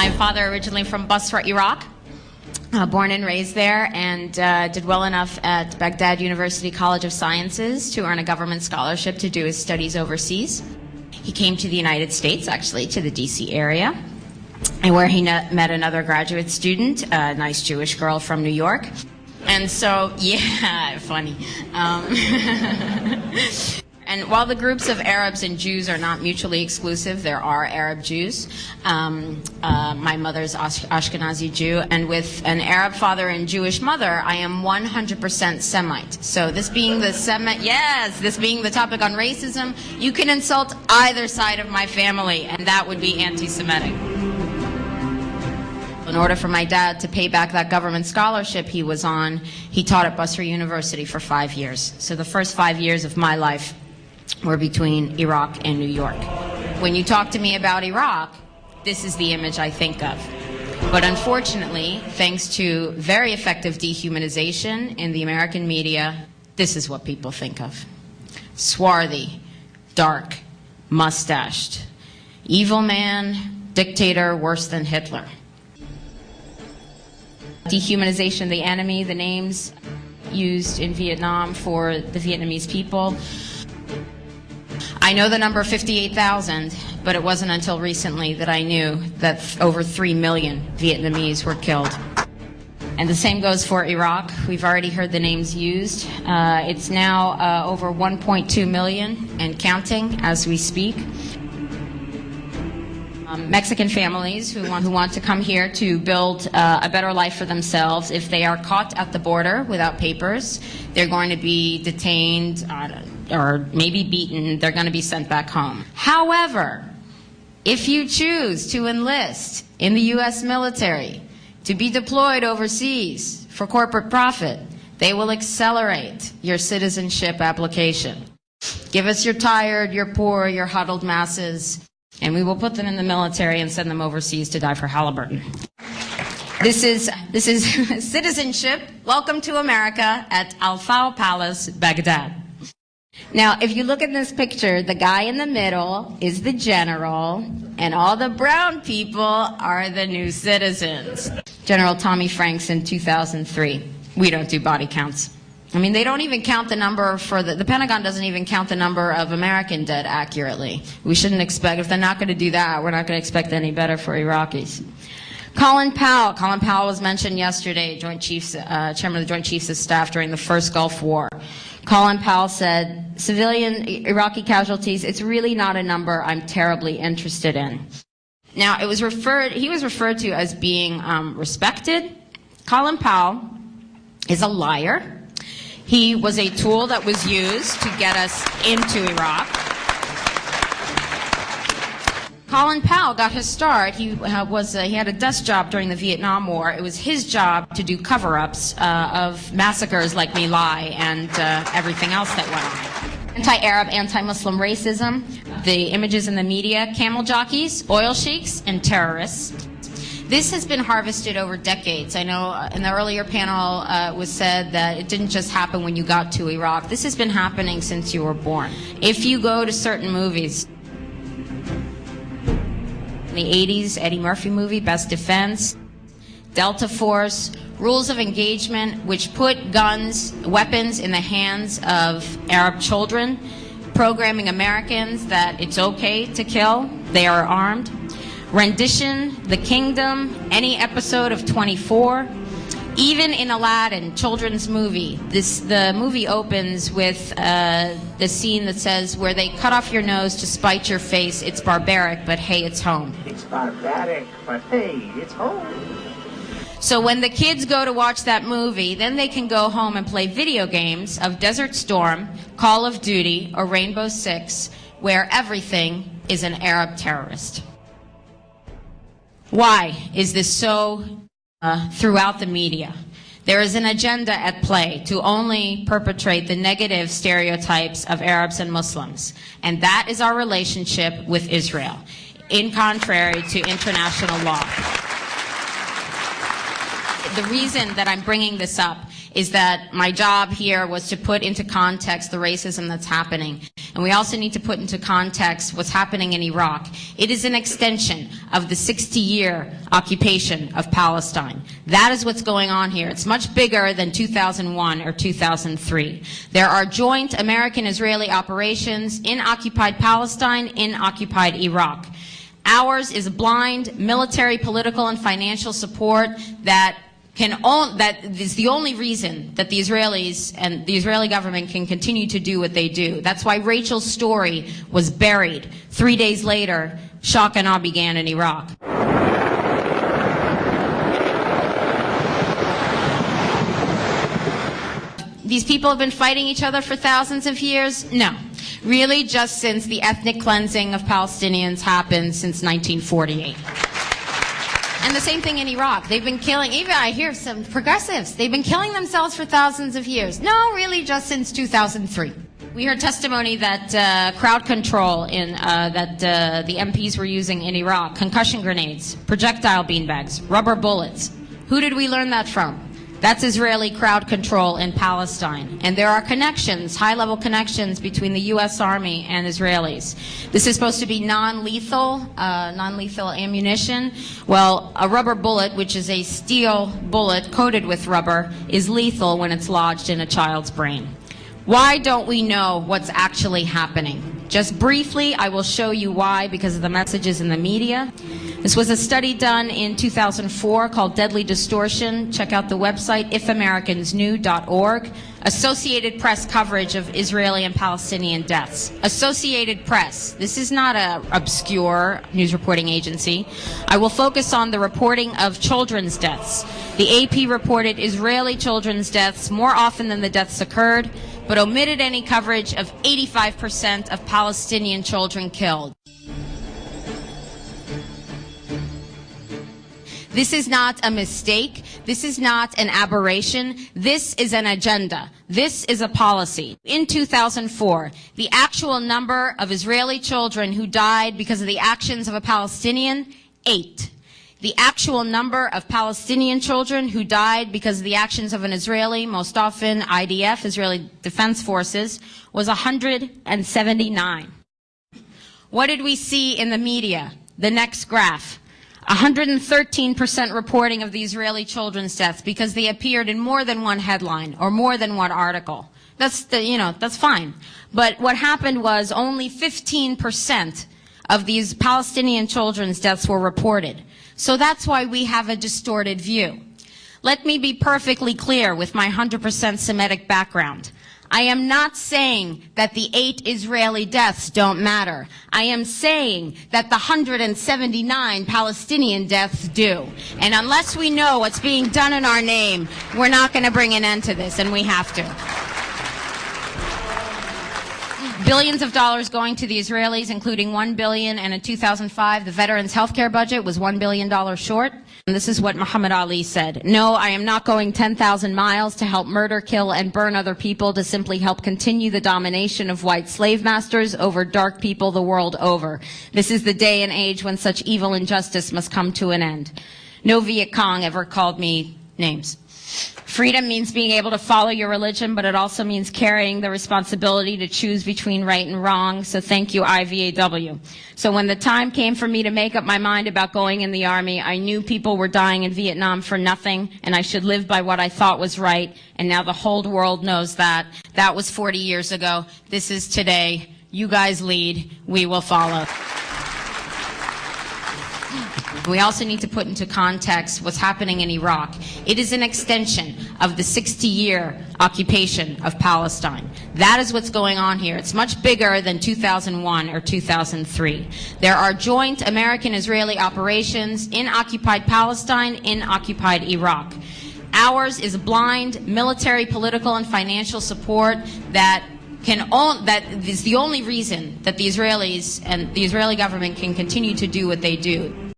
My father originally from Basra, Iraq. Born and raised there, and did well enough at Baghdad University College of Sciences to earn a government scholarship to do his studies overseas. He came to the United States, actually, to the DC area, and where he met another graduate student, a nice Jewish girl from New York. And so, yeah, funny. And while the groups of Arabs and Jews are not mutually exclusive, there are Arab Jews. My mother's Ashkenazi Jew, and with an Arab father and Jewish mother, I am 100% Semite. So this being the this being the topic on racism, you can insult either side of my family, and that would be anti-Semitic. In order for my dad to pay back that government scholarship he was on, he taught at Basra University for 5 years. So the first 5 years of my life were between Iraq and New York. When you talk to me about Iraq, this is the image I think of. But unfortunately, thanks to very effective dehumanization in the American media, this is what people think of. Swarthy, dark, mustached, evil man, dictator worse than Hitler. Dehumanization, the enemy, the names used in Vietnam for the Vietnamese people. I know the number 58,000, but it wasn't until recently that I knew that over 3 million Vietnamese were killed. And the same goes for Iraq. We've already heard the names used. It's now over 1.2 million and counting as we speak. Mexican families who want to come here to build a better life for themselves, if they are caught at the border without papers, they're going to be detained or maybe beaten. They're going to be sent back home. However, if you choose to enlist in the U.S. military to be deployed overseas for corporate profit, they will accelerate your citizenship application. Give us your tired, your poor, your huddled masses, and we will put them in the military and send them overseas to die for Halliburton. This is citizenship. Welcome to America at Al Fau Palace, Baghdad. Now, if you look at this picture, the guy in the middle is the general, and all the brown people are the new citizens. General Tommy Franks in 2003. We don't do body counts. I mean, they don't even count the number for the Pentagon doesn't even count the number of American dead accurately. We shouldn't expect, if they're not going to do that, we're not going to expect any better for Iraqis. Colin Powell. Colin Powell was mentioned yesterday, Chairman of the Joint Chiefs of Staff during the first Gulf War. Colin Powell said, civilian Iraqi casualties, it's really not a number I'm terribly interested in. Now, he was referred to as being respected. Colin Powell is a liar. He was a tool that was used to get us into Iraq. Colin Powell got his start. He had a desk job during the Vietnam War. It was his job to do cover-ups of massacres like My Lai and everything else that went on. Anti-Arab, anti-Muslim racism, the images in the media, camel jockeys, oil sheiks, and terrorists. This has been harvested over decades. I know in the earlier panel it was said that it didn't just happen when you got to Iraq. This has been happening since you were born. If you go to certain movies, in the 80s, Eddie Murphy movie, Best Defense, Delta Force, rules of engagement which put weapons in the hands of Arab children, programming Americans that it's okay to kill, they are armed. Rendition, The Kingdom, any episode of 24, even in Aladdin, children's movie. The movie opens with the scene that says, where they cut off your nose to spite your face. It's barbaric, but hey, it's home. It's barbaric, but hey, it's home. So when the kids go to watch that movie, then they can go home and play video games of Desert Storm, Call of Duty, or Rainbow Six, where everything is an Arab terrorist. Why is this so throughout the media? There is an agenda at play to only perpetrate the negative stereotypes of Arabs and Muslims, and that is our relationship with Israel, in contrary to international law. The reason that I'm bringing this up is that my job here was to put into context the racism that's happening. And we also need to put into context what's happening in Iraq. It is an extension of the 60-year occupation of Palestine. That is what's going on here. It's much bigger than 2001 or 2003. There are joint American-Israeli operations in occupied Palestine, in occupied Iraq. Ours is blind military, political, and financial support that is the only reason that the Israelis and the Israeli government can continue to do what they do. That's why Rachel's story was buried. 3 days later, shock and awe began in Iraq. These people have been fighting each other for thousands of years? No. Really, just since the ethnic cleansing of Palestinians happened since 1948. And the same thing in Iraq. They've been killing, even I hear some progressives, they've been killing themselves for thousands of years. No, really, just since 2003. We heard testimony that crowd control that the MPs were using in Iraq, concussion grenades, projectile beanbags, rubber bullets. Who did we learn that from? That's Israeli crowd control in Palestine. And there are connections, high-level connections between the U.S. Army and Israelis. This is supposed to be non-lethal ammunition. Well, a rubber bullet, which is a steel bullet coated with rubber, is lethal when it's lodged in a child's brain. Why don't we know what's actually happening? Just briefly, I will show you why, because of the messages in the media. This was a study done in 2004 called Deadly Distortion. Check out the website, ifamericans.org. Associated Press coverage of Israeli and Palestinian deaths. Associated Press. This is not an obscure news reporting agency. I will focus on the reporting of children's deaths. The AP reported Israeli children's deaths more often than the deaths occurred, but omitted any coverage of 85% of Palestinian children killed. This is not a mistake. This is not an aberration. This is an agenda. This is a policy. In 2004, the actual number of Israeli children who died because of the actions of a Palestinian, 8. The actual number of Palestinian children who died because of the actions of an Israeli, most often IDF, Israeli Defense Forces, was 179. What did we see in the media? The next graph. 113% reporting of the Israeli children's deaths because they appeared in more than one headline or more than one article. That's fine. But what happened was only 15% of these Palestinian children's deaths were reported. So that's why we have a distorted view. Let me be perfectly clear with my 100% Semitic background. I am not saying that the 8 Israeli deaths don't matter. I am saying that the 179 Palestinian deaths do. And unless we know what's being done in our name, we're not going to bring an end to this, and we have to. Billions of dollars going to the Israelis, including $1 billion, and in 2005, the veterans' health care budget was $1 billion short. And this is what Muhammad Ali said. No, I am not going 10,000 miles to help murder, kill, and burn other people to simply help continue the domination of white slave masters over dark people the world over. This is the day and age when such evil injustice must come to an end. No Viet Cong ever called me names. Freedom means being able to follow your religion, but it also means carrying the responsibility to choose between right and wrong. So thank you, IVAW. So when the time came for me to make up my mind about going in the Army, I knew people were dying in Vietnam for nothing, and I should live by what I thought was right. And now the whole world knows that. That was 40 years ago. This is today. You guys lead. We will follow. We also need to put into context what's happening in Iraq. It is an extension of the 60-year occupation of Palestine. That is what's going on here. It's much bigger than 2001 or 2003. There are joint American-Israeli operations in occupied Palestine, in occupied Iraq. Ours is blind military, political, and financial support that is the only reason that the Israelis and the Israeli government can continue to do what they do.